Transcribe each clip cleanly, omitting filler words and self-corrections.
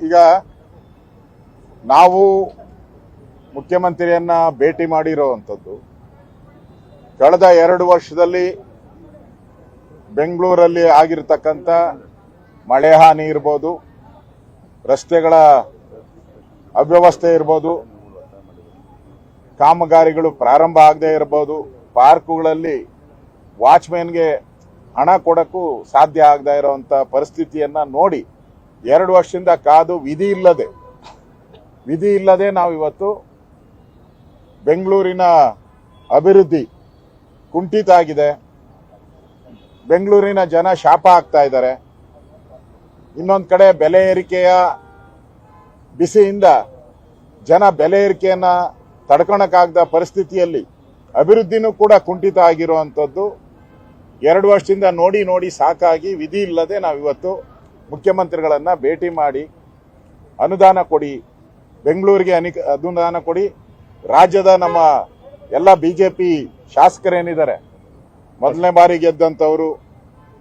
ಈಗ ನಾವು ಮುಖ್ಯಮಂತ್ರಿಯನ್ನ ಭೇಟಿ ಮಾಡಿರುವಂಥದ್ದು ಕಳೆದ 2 ವರ್ಷದಲ್ಲಿ ಬೆಂಗಳೂರಲ್ಲಿ ಆಗಿರತಕ್ಕಂಥ ಮಳೆ ಹಾನಿ ಇರ್ಬೋದು, ರಸ್ತೆಗಳ ಅವ್ಯವಸ್ಥೆ ಇರ್ಬೋದು, ಕಾಮಗಾರಿಗಳು ಪ್ರಾರಂಭ ಆಗದೆ ಇರಬಹುದು, ಪಾರ್ಕ್ಗಳಲ್ಲಿ ವಾಚ್ಮ್ಯಾನ್ಗೆ ಹಣ ಕೊಡಕ್ಕೂ ಸಾಧ್ಯ ಆಗದೆ ಇರುವಂತ ಪರಿಸ್ಥಿತಿಯನ್ನ ನೋಡಿ 2 ವರ್ಷದಿಂದ ಕಾದು ವಿಧಿ ಇಲ್ಲದೆ ನಾವು ಇವತ್ತು ಬೆಂಗಳೂರಿನ ಅಭಿವೃದ್ಧಿ ಕುಂಠಿತ ಆಗಿದೆ. ಬೆಂಗಳೂರಿನ ಜನ ಶಾಪ ಆಗ್ತಾ ಇದ್ದಾರೆ. ಇನ್ನೊಂದು ಕಡೆ ಬೆಲೆ ಏರಿಕೆಯ ಬಿಸಿಯಿಂದ ಜನ ಬೆಲೆ ಏರಿಕೆಯನ್ನ ತಡ್ಕೊಳಕ್ಕಾಗದ ಪರಿಸ್ಥಿತಿಯಲ್ಲಿ ಅಭಿವೃದ್ಧಿನೂ ಕೂಡ ಕುಂಠಿತ ಆಗಿರುವಂಥದ್ದು 2 ವರ್ಷದಿಂದ ನೋಡಿ ಸಾಕಾಗಿ ವಿಧಿ ಇಲ್ಲದೆ ನಾವಿವತ್ತು ಮುಖ್ಯಮಂತ್ರಿಗಳನ್ನ ಭೇಟಿ ಮಾಡಿ ಅನುದಾನ ಕೊಡಿ, ಬೆಂಗಳೂರಿಗೆ ಅನುದಾನ ಕೊಡಿ, ರಾಜ್ಯದ ನಮ್ಮ ಎಲ್ಲ ಬಿಜೆಪಿ ಶಾಸಕರೇನಿದ್ದಾರೆ, ಮೊದಲನೇ ಬಾರಿ ಗೆದ್ದಂಥವ್ರು,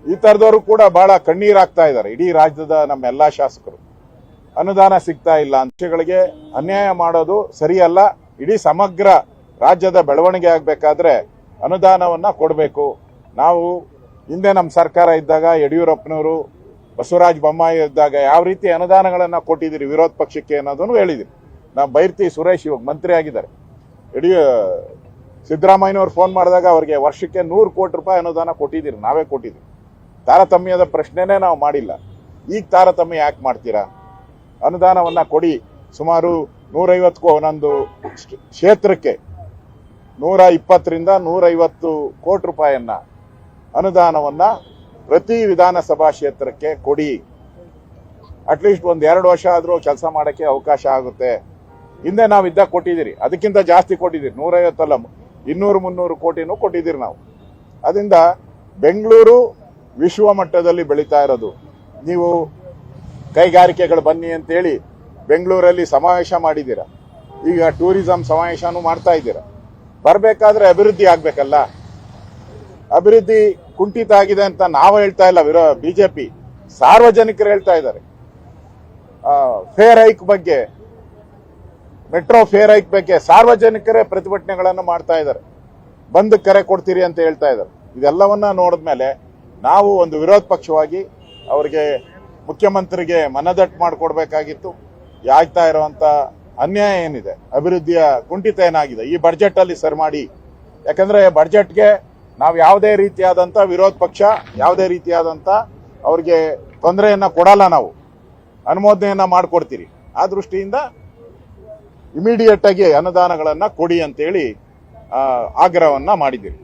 ಈ ಥರದವರು ಕೂಡ ಬಹಳ ಕಣ್ಣೀರಾಗ್ತಾ ಇದ್ದಾರೆ. ಇಡೀ ರಾಜ್ಯದ ನಮ್ಮ ಎಲ್ಲಾ ಶಾಸಕರು ಅನುದಾನ ಸಿಗ್ತಾ ಇಲ್ಲ. ಅಂಶಗಳಿಗೆ ಅನ್ಯಾಯ ಮಾಡೋದು ಸರಿಯಲ್ಲ. ಇಡೀ ಸಮಗ್ರ ರಾಜ್ಯದ ಬೆಳವಣಿಗೆ ಆಗಬೇಕಾದ್ರೆ ಅನುದಾನವನ್ನ ಕೊಡಬೇಕು. ನಾವು ಹಿಂದೆ ನಮ್ಮ ಸರ್ಕಾರ ಇದ್ದಾಗ ಯಡಿಯೂರಪ್ಪನವರು, ಬಸವರಾಜ ಬೊಮ್ಮಾಯಿ ಇದ್ದಾಗ ಯಾವ ರೀತಿ ಅನುದಾನಗಳನ್ನ ಕೊಟ್ಟಿದ್ದೀರಿ ವಿರೋಧ ಪಕ್ಷಕ್ಕೆ ಅನ್ನೋದನ್ನು ಹೇಳಿದಿರಿ. ನಾವು ಬೈರ್ತಿ ಸುರೇಶ್ ಇವಾಗ ಮಂತ್ರಿ ಆಗಿದ್ದಾರೆ. ಸಿದ್ದರಾಮಯ್ಯನವರು ಫೋನ್ ಮಾಡಿದಾಗ ಅವರಿಗೆ ವರ್ಷಕ್ಕೆ 100 ಕೋಟಿ ರೂಪಾಯಿ ಅನುದಾನ ಕೊಟ್ಟಿದ್ದೀರಿ, ನಾವೇ ಕೊಟ್ಟಿದ್ದೀವಿ. ತಾರತಮ್ಯದ ಪ್ರಶ್ನೆನೇ ನಾವು ಮಾಡಿಲ್ಲ. ಈಗ ತಾರತಮ್ಯ ಯಾಕೆ ಮಾಡ್ತೀರಾ? ಅನುದಾನವನ್ನ ಕೊಡಿ. ಸುಮಾರು 150 ಒಂದೊಂದು ಕ್ಷೇತ್ರಕ್ಕೆ 120ರಿಂದ 150 ಕೋಟಿ ರೂಪಾಯಿಯನ್ನ ಅನುದಾನವನ್ನ ಪ್ರತಿ ವಿಧಾನಸಭಾ ಕ್ಷೇತ್ರಕ್ಕೆ ಕೊಡಿ. ಅಟ್ಲೀಸ್ಟ್ 1-2 ವರ್ಷ ಆದ್ರೂ ಕೆಲಸ ಮಾಡಕ್ಕೆ ಅವಕಾಶ ಆಗುತ್ತೆ. ಹಿಂದೆ ನಾವು ಇದ್ದಾಗ ಕೊಟ್ಟಿದ್ದೀರಿ, ಅದಕ್ಕಿಂತ ಜಾಸ್ತಿ ಕೊಟ್ಟಿದ್ದೀರಿ. 150 ಅಲ್ಲ, 200-300 ಕೋಟಿನೂ ಕೊಟ್ಟಿದ್ದೀರಿ ನಾವು. ಅದರಿಂದ ಬೆಂಗಳೂರು ವಿಶ್ವ ಮಟ್ಟದಲ್ಲಿ ಬೆಳೀತಾ ಇರೋದು. ನೀವು ಕೈಗಾರಿಕೆಗಳು ಬನ್ನಿ ಅಂತೇಳಿ ಬೆಂಗಳೂರಲ್ಲಿ ಸಮಾವೇಶ ಮಾಡಿದ್ದೀರಾ. ಈಗ ಟೂರಿಸಂ ಸಮಾವೇಶನೂ ಮಾಡ್ತಾ ಇದ್ದೀರಾ. ಬರಬೇಕಾದ್ರೆ ಅಭಿವೃದ್ಧಿ ಆಗ್ಬೇಕಲ್ಲ. ಅಭಿವೃದ್ಧಿ ಕುಂಠಿತ ಆಗಿದೆ ಅಂತ ನಾವು ಹೇಳ್ತಾ ಇಲ್ಲ, ಬಿಜೆಪಿ ಸಾರ್ವಜನಿಕರು ಹೇಳ್ತಾ ಇದ್ದಾರೆ. ಫೇರ್ ಹೈಕ್ ಬಗ್ಗೆ, ಮೆಟ್ರೋ ಫೇರ್ ಹೈಕ್ ಬಗ್ಗೆ ಸಾರ್ವಜನಿಕರೇ ಪ್ರತಿಭಟನೆಗಳನ್ನು ಮಾಡ್ತಾ ಇದ್ದಾರೆ. ಬಂದ್ ಕರೆ ಕೊಡ್ತೀರಿ ಅಂತ ಹೇಳ್ತಾ ಇದ್ದಾರೆ. ಇದೆಲ್ಲವನ್ನ ನೋಡಿದ್ಮೇಲೆ ನಾವು ಒಂದು ವಿರೋಧ ಪಕ್ಷವಾಗಿ ಅವರಿಗೆ ಮುಖ್ಯಮಂತ್ರಿಗೆ ಮನದಟ್ಟು ಮಾಡಿಕೊಡ್ಬೇಕಾಗಿತ್ತು. ಆಗ್ತಾ ಇರುವಂತ ಅನ್ಯಾಯ ಏನಿದೆ, ಅಭಿವೃದ್ಧಿಯ ಕುಂಠಿತ ಏನಾಗಿದೆ ಈ ಬಜೆಟ್ ಅಲ್ಲಿ ಸರಿ ಮಾಡಿ. ಯಾಕಂದ್ರೆ ಬಜೆಟ್ಗೆ ನಾವು ಯಾವುದೇ ರೀತಿಯಾದಂತ ವಿರೋಧ ಪಕ್ಷ ಯಾವುದೇ ರೀತಿಯಾದಂತ ಅವ್ರಿಗೆ ತೊಂದರೆಯನ್ನ ಕೊಡಲ್ಲ. ನಾವು ಅನುಮೋದನೆಯನ್ನ ಮಾಡಿಕೊಡ್ತೀರಿ. ಆ ದೃಷ್ಟಿಯಿಂದ ಇಮಿಡಿಯೇಟ್ ಆಗಿ ಅನುದಾನಗಳನ್ನ ಕೊಡಿ ಅಂತೇಳಿ ಆಗ್ರಹವನ್ನ ಮಾಡಿದ್ದೀರಿ.